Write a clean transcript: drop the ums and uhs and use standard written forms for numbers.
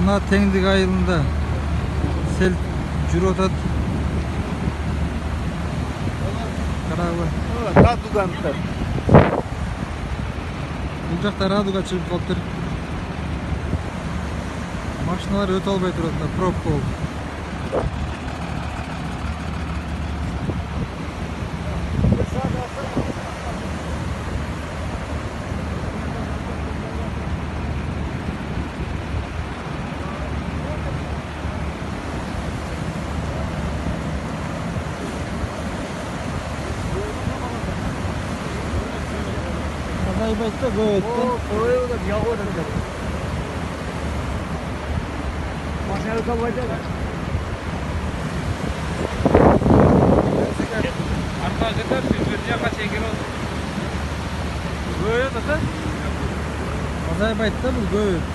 Мына теңдик айылында сел жүрүп атат. Карабы. Радуганттар. Бул жакта радуга чыгып калыптыр. Машиналар өтө албай турат, пробка болуп. Азайбайт да көбөйөт. Көбөйөт, жагып атат. Машина табайда. Арка жетер, жүз жака чейин болот. Көбөйөт ата. Азайбайт да бул көбөйөт.